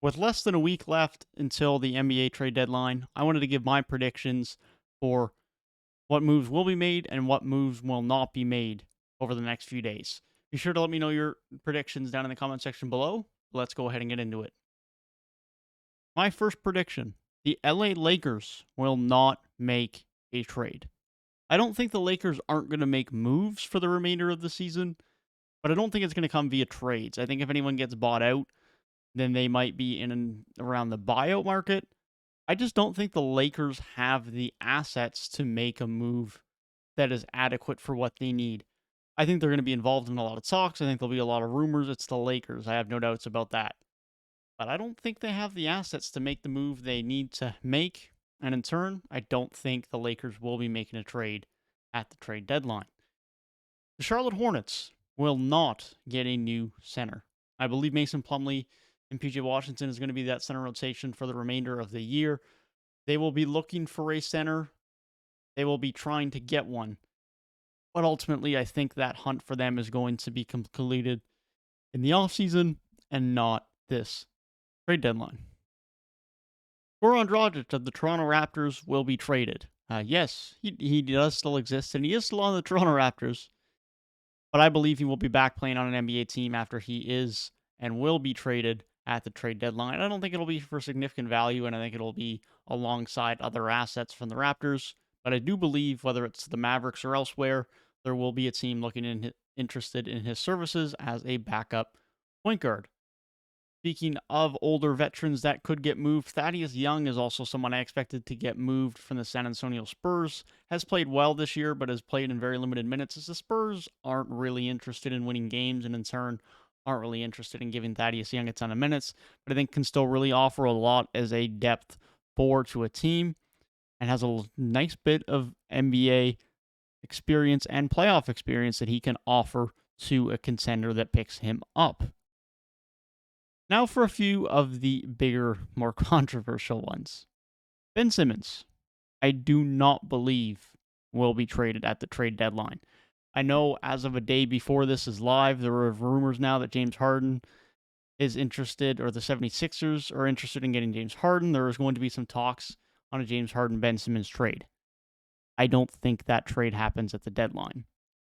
With less than a week left until the NBA trade deadline, I wanted to give my predictions for what moves will be made and what moves will not be made over the next few days. Be sure to let me know your predictions down in the comment section below. Let's go ahead and get into it. My first prediction: the LA Lakers will not make a trade. I don't think the Lakers aren't going to make moves for the remainder of the season, but I don't think it's going to come via trades. I think if anyone gets bought out, then they might be in and around the buyout market. I just don't think the Lakers have the assets to make a move that is adequate for what they need. I think they're going to be involved in a lot of talks. I think there'll be a lot of rumors. It's the Lakers. I have no doubts about that. But I don't think they have the assets to make the move they need to make. And in turn, I don't think the Lakers will be making a trade at the trade deadline. The Charlotte Hornets will not get a new center. I believe Mason Plumlee and PJ Washington is going to be that center rotation for the remainder of the year. They will be looking for a center. They will be trying to get one. But ultimately, I think that hunt for them is going to be concluded in the offseason and not this trade deadline. Goran Dragic of the Toronto Raptors will be traded. Yes, he does still exist, and he is still on the Toronto Raptors. But I believe he will be back playing on an NBA team after he is and will be traded at the trade deadline. I don't think it'll be for significant value, and I think it'll be alongside other assets from the Raptors. But I do believe, whether it's the Mavericks or elsewhere, there will be a team interested in his services as a backup point guard. Speaking of older veterans that could get moved, Thaddeus Young is also someone I expected to get moved from the San Antonio Spurs. Has played well this year, but has played in very limited minutes as the Spurs aren't really interested in winning games and in turn aren't really interested in giving Thaddeus Young a ton of minutes, but I think can still really offer a lot as a depth forward to a team and has a nice bit of NBA experience and playoff experience that he can offer to a contender that picks him up. Now for a few of the bigger, more controversial ones. Ben Simmons, I do not believe will be traded at the trade deadline. I know as of a day before this is live, there are rumors now that James Harden is interested, or the 76ers are interested in getting James Harden. There is going to be some talks on a James Harden-Ben Simmons trade. I don't think that trade happens at the deadline.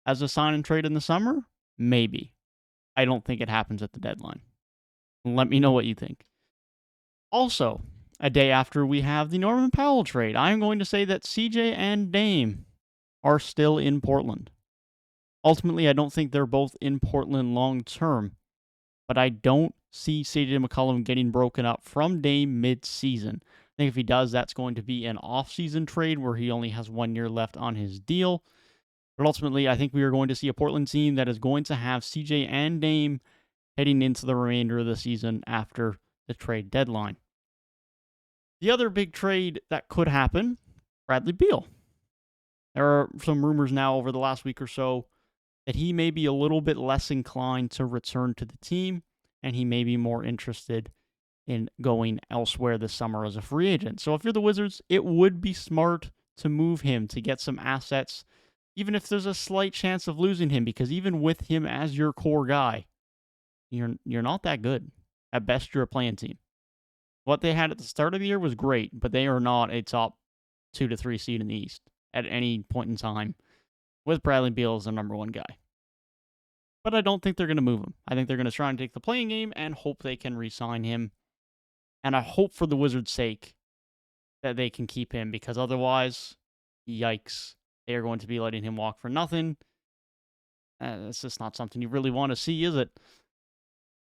As a sign and trade in the summer, maybe. I don't think it happens at the deadline. Let me know what you think. Also, a day after we have the Norman Powell trade, I'm going to say that CJ and Dame are still in Portland. Ultimately, I don't think they're both in Portland long term, but I don't see CJ McCollum getting broken up from Dame mid-season. I think if he does, that's going to be an off-season trade where he only has 1 year left on his deal. But ultimately, I think we are going to see a Portland team that is going to have CJ and Dame heading into the remainder of the season after the trade deadline. The other big trade that could happen, Bradley Beal. There are some rumors now over the last week or so that he may be a little bit less inclined to return to the team, and he may be more interested in going elsewhere this summer as a free agent. So if you're the Wizards, it would be smart to move him to get some assets, even if there's a slight chance of losing him, because even with him as your core guy, you're not that good. At best, you're a playing team. What they had at the start of the year was great, but they are not a top 2 to 3 seed in the East at any point in time, with Bradley Beal as the number one guy. But I don't think they're going to move him. I think they're going to try and take the playing game and hope they can re-sign him. And I hope for the Wizards' sake that they can keep him, because otherwise, yikes, they are going to be letting him walk for nothing. That's just not something you really want to see, is it?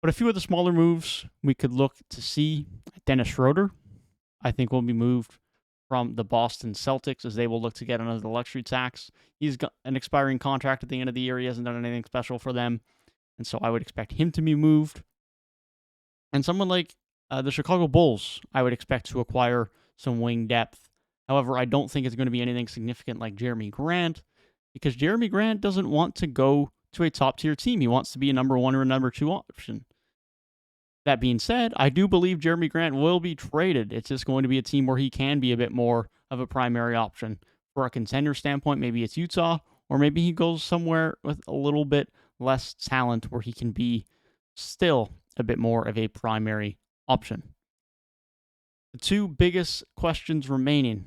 But a few of the smaller moves we could look to see. Dennis Schroeder, I think, will be moved from the Boston Celtics as they will look to get another luxury tax. He's got an expiring contract at the end of the year. He hasn't done anything special for them. And so I would expect him to be moved. And someone like the Chicago Bulls, I would expect to acquire some wing depth. However, I don't think it's going to be anything significant like Jeremy Grant, because Jeremy Grant doesn't want to go to a top-tier team. He wants to be a number one or a number two option. That being said, I do believe Jeremy Grant will be traded. It's just going to be a team where he can be a bit more of a primary option. For a contender standpoint, maybe it's Utah, or maybe he goes somewhere with a little bit less talent where he can be still a bit more of a primary option. The two biggest questions remaining: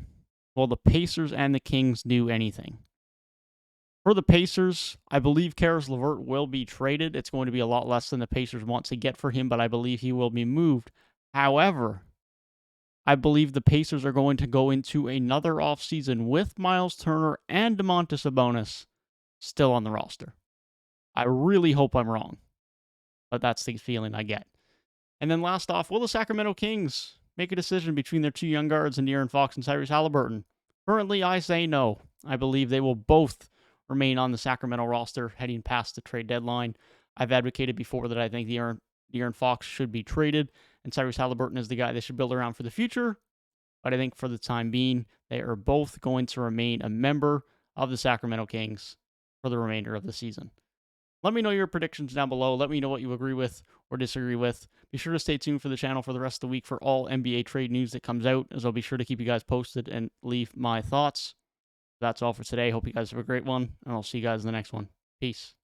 will the Pacers and the Kings do anything? For the Pacers, I believe Karis LeVert will be traded. It's going to be a lot less than the Pacers want to get for him, but I believe he will be moved. However, I believe the Pacers are going to go into another offseason with Miles Turner and Domantas Sabonis still on the roster. I really hope I'm wrong, but that's the feeling I get. And then last off, will the Sacramento Kings make a decision between their two young guards in De'Aaron Fox and Tyrese Halliburton? Currently, I say no. I believe they will both remain on the Sacramento roster heading past the trade deadline. I've advocated before that I think De'Aaron Fox should be traded, and Tyrese Halliburton is the guy they should build around for the future. But I think for the time being, they are both going to remain a member of the Sacramento Kings for the remainder of the season. Let me know your predictions down below. Let me know what you agree with or disagree with. Be sure to stay tuned for the channel for the rest of the week for all NBA trade news that comes out, as I'll be sure to keep you guys posted and leave my thoughts. That's all for today. Hope you guys have a great one, and I'll see you guys in the next one. Peace.